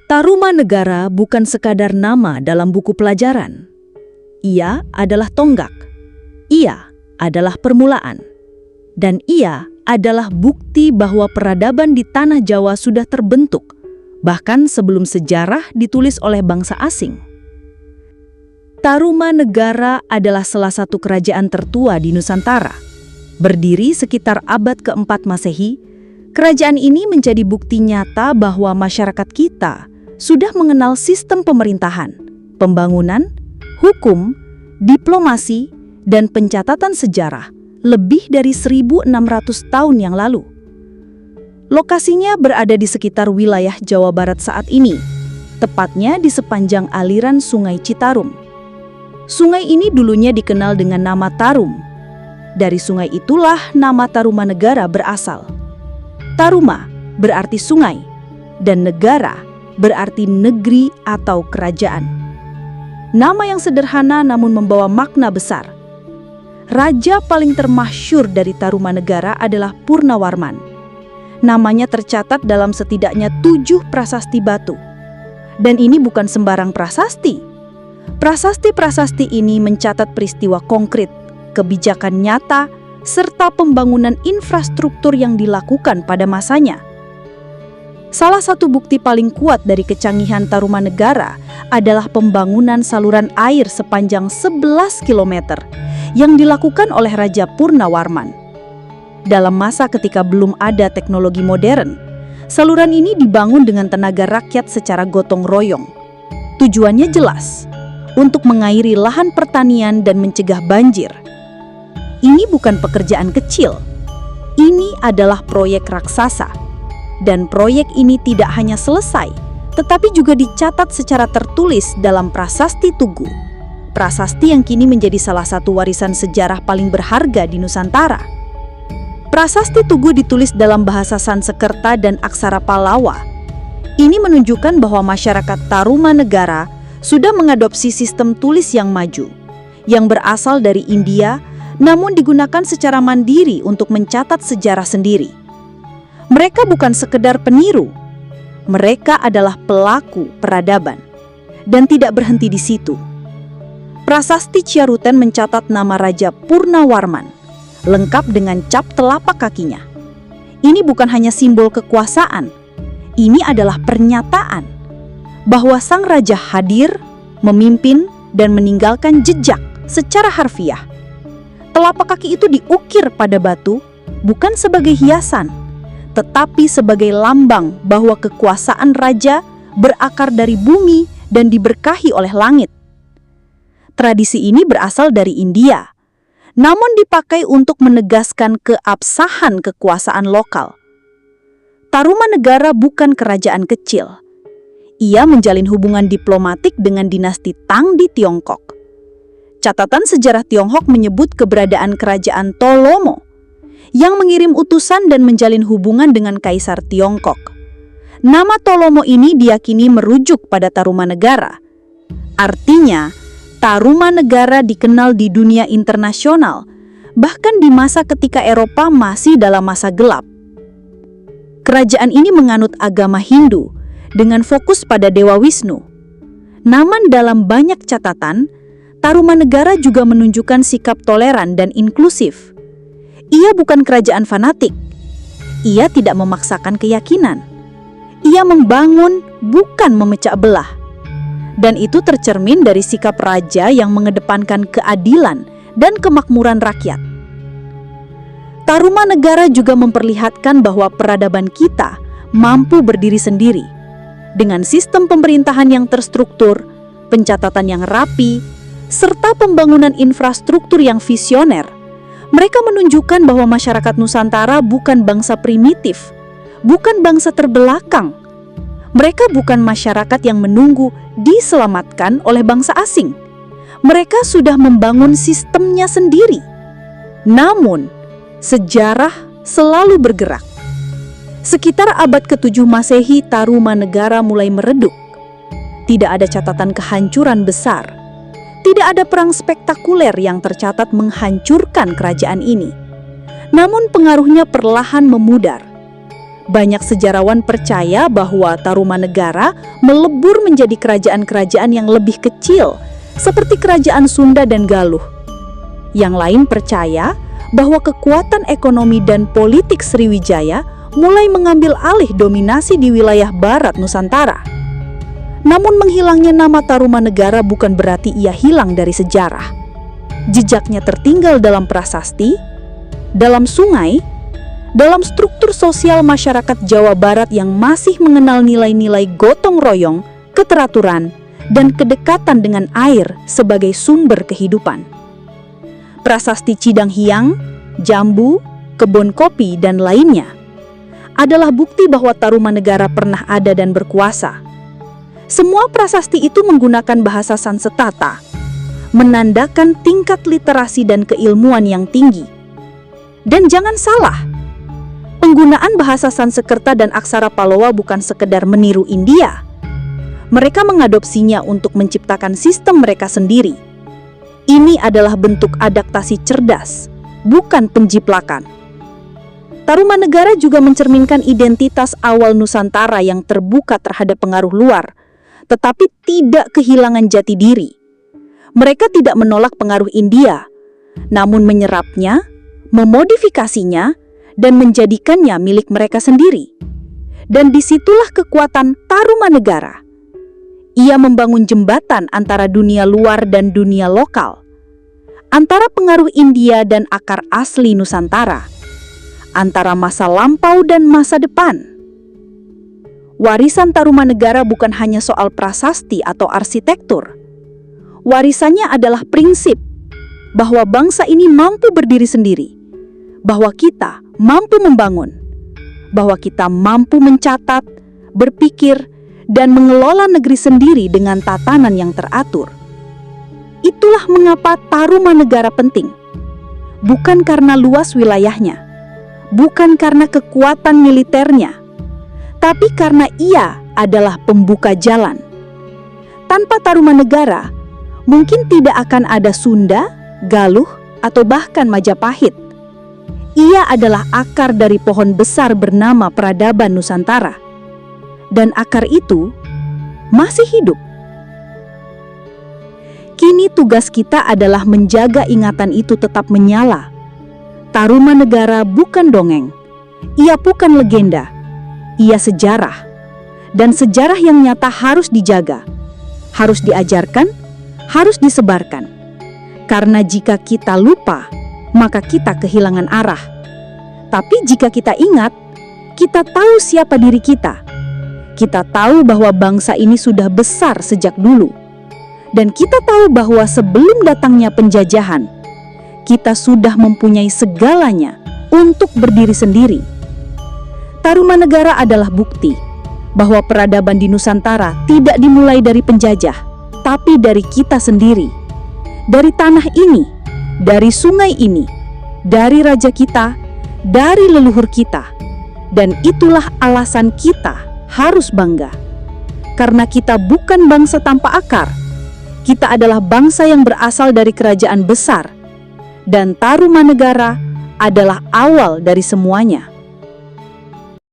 Tarumanegara bukan sekadar nama dalam buku pelajaran. Ia adalah tonggak. Ia adalah permulaan. Dan ia adalah bukti bahwa peradaban di tanah Jawa sudah terbentuk, bahkan sebelum sejarah ditulis oleh bangsa asing. Tarumanegara adalah salah satu kerajaan tertua di Nusantara. Berdiri sekitar abad ke-4 Masehi, kerajaan ini menjadi bukti nyata bahwa masyarakat kita sudah mengenal sistem pemerintahan, pembangunan, hukum, diplomasi, dan pencatatan sejarah lebih dari 1.600 tahun yang lalu. Lokasinya berada di sekitar wilayah Jawa Barat saat ini, tepatnya di sepanjang aliran Sungai Citarum. Sungai ini dulunya dikenal dengan nama Tarum. Dari sungai itulah nama Tarumanegara berasal. Taruma berarti sungai, dan negara berarti negeri atau kerajaan. Nama yang sederhana namun membawa makna besar. Raja paling termasyhur dari Tarumanegara adalah Purnawarman. Namanya tercatat dalam setidaknya 7 prasasti batu. Dan ini bukan sembarang prasasti. Prasasti-prasasti ini mencatat peristiwa konkret, kebijakan nyata, serta pembangunan infrastruktur yang dilakukan pada masanya. Salah satu bukti paling kuat dari kecanggihan Tarumanegara adalah pembangunan saluran air sepanjang 11 km yang dilakukan oleh Raja Purnawarman. Dalam masa ketika belum ada teknologi modern, saluran ini dibangun dengan tenaga rakyat secara gotong royong. Tujuannya jelas, untuk mengairi lahan pertanian dan mencegah banjir. Ini bukan pekerjaan kecil. Ini adalah proyek raksasa. Dan proyek ini tidak hanya selesai, tetapi juga dicatat secara tertulis dalam Prasasti Tugu. Prasasti yang kini menjadi salah satu warisan sejarah paling berharga di Nusantara. Prasasti Tugu ditulis dalam bahasa Sansekerta dan aksara Pallawa. Ini menunjukkan bahwa masyarakat Tarumanegara sudah mengadopsi sistem tulis yang maju, yang berasal dari India, namun digunakan secara mandiri untuk mencatat sejarah sendiri. Mereka bukan sekedar peniru, mereka adalah pelaku peradaban. Dan tidak berhenti di situ. Prasasti Ciaruten mencatat nama Raja Purnawarman, lengkap dengan cap telapak kakinya. Ini bukan hanya simbol kekuasaan, ini adalah pernyataan bahwa sang raja hadir, memimpin, dan meninggalkan jejak secara harfiah. Telapak kaki itu diukir pada batu, bukan sebagai hiasan, tetapi sebagai lambang bahwa kekuasaan raja berakar dari bumi dan diberkahi oleh langit. Tradisi ini berasal dari India, namun dipakai untuk menegaskan keabsahan kekuasaan lokal. Tarumanegara bukan kerajaan kecil. Ia menjalin hubungan diplomatik dengan dinasti Tang di Tiongkok. Catatan sejarah Tiongkok menyebut keberadaan kerajaan Tolomo yang mengirim utusan dan menjalin hubungan dengan Kaisar Tiongkok. Nama Tolomo ini diyakini merujuk pada Tarumanegara. Artinya, Tarumanegara dikenal di dunia internasional, bahkan di masa ketika Eropa masih dalam masa gelap. Kerajaan ini menganut agama Hindu dengan fokus pada Dewa Wisnu. Namun dalam banyak catatan, Tarumanegara juga menunjukkan sikap toleran dan inklusif. Ia bukan kerajaan fanatik. Ia tidak memaksakan keyakinan. Ia membangun, bukan memecah belah. Dan itu tercermin dari sikap raja yang mengedepankan keadilan dan kemakmuran rakyat. Tarumanegara juga memperlihatkan bahwa peradaban kita mampu berdiri sendiri. Dengan sistem pemerintahan yang terstruktur, pencatatan yang rapi, serta pembangunan infrastruktur yang visioner, mereka menunjukkan bahwa masyarakat Nusantara bukan bangsa primitif, bukan bangsa terbelakang. Mereka bukan masyarakat yang menunggu diselamatkan oleh bangsa asing. Mereka sudah membangun sistemnya sendiri. Namun, sejarah selalu bergerak. Sekitar abad ke-7 Masehi, Tarumanegara mulai meredup. Tidak ada catatan kehancuran besar. Tidak ada perang spektakuler yang tercatat menghancurkan kerajaan ini. Namun pengaruhnya perlahan memudar. Banyak sejarawan percaya bahwa Tarumanegara melebur menjadi kerajaan-kerajaan yang lebih kecil, seperti kerajaan Sunda dan Galuh. Yang lain percaya bahwa kekuatan ekonomi dan politik Sriwijaya mulai mengambil alih dominasi di wilayah barat Nusantara. Namun menghilangnya nama Tarumanegara bukan berarti ia hilang dari sejarah. Jejaknya tertinggal dalam prasasti, dalam sungai, dalam struktur sosial masyarakat Jawa Barat yang masih mengenal nilai-nilai gotong royong, keteraturan, dan kedekatan dengan air sebagai sumber kehidupan. Prasasti Cidang Hiang, Jambu, kebun kopi, dan lainnya adalah bukti bahwa Tarumanegara pernah ada dan berkuasa. Semua prasasti itu menggunakan bahasa Sanskerta, menandakan tingkat literasi dan keilmuan yang tinggi. Dan jangan salah, penggunaan bahasa Sanskerta dan aksara Pallava bukan sekedar meniru India. Mereka mengadopsinya untuk menciptakan sistem mereka sendiri. Ini adalah bentuk adaptasi cerdas, bukan penjiplakan. Tarumanegara juga mencerminkan identitas awal Nusantara yang terbuka terhadap pengaruh luar, tetapi tidak kehilangan jati diri. Mereka tidak menolak pengaruh India, namun menyerapnya, memodifikasinya, dan menjadikannya milik mereka sendiri. Dan disitulah kekuatan Tarumanegara. Ia membangun jembatan antara dunia luar dan dunia lokal, antara pengaruh India dan akar asli Nusantara, antara masa lampau dan masa depan. Warisan Tarumanegara bukan hanya soal prasasti atau arsitektur. Warisannya adalah prinsip bahwa bangsa ini mampu berdiri sendiri, bahwa kita mampu membangun, bahwa kita mampu mencatat, berpikir, dan mengelola negeri sendiri dengan tatanan yang teratur. Itulah mengapa Tarumanegara penting. Bukan karena luas wilayahnya, bukan karena kekuatan militernya, tapi karena ia adalah pembuka jalan. Tanpa Tarumanegara, mungkin tidak akan ada Sunda, Galuh, atau bahkan Majapahit. Ia adalah akar dari pohon besar bernama peradaban Nusantara. Dan akar itu masih hidup. Kini tugas kita adalah menjaga ingatan itu tetap menyala. Tarumanegara bukan dongeng. Ia bukan legenda. Ia sejarah. Dan sejarah yang nyata harus dijaga, harus diajarkan, harus disebarkan. Karena jika kita lupa, maka kita kehilangan arah. Tapi jika kita ingat, kita tahu siapa diri kita. Kita tahu bahwa bangsa ini sudah besar sejak dulu. Dan kita tahu bahwa sebelum datangnya penjajahan, kita sudah mempunyai segalanya untuk berdiri sendiri. Tarumanegara adalah bukti bahwa peradaban di Nusantara tidak dimulai dari penjajah, tapi dari kita sendiri. Dari tanah ini, dari sungai ini, dari raja kita, dari leluhur kita. Dan itulah alasan kita harus bangga. Karena kita bukan bangsa tanpa akar. Kita adalah bangsa yang berasal dari kerajaan besar. Dan Tarumanegara adalah awal dari semuanya.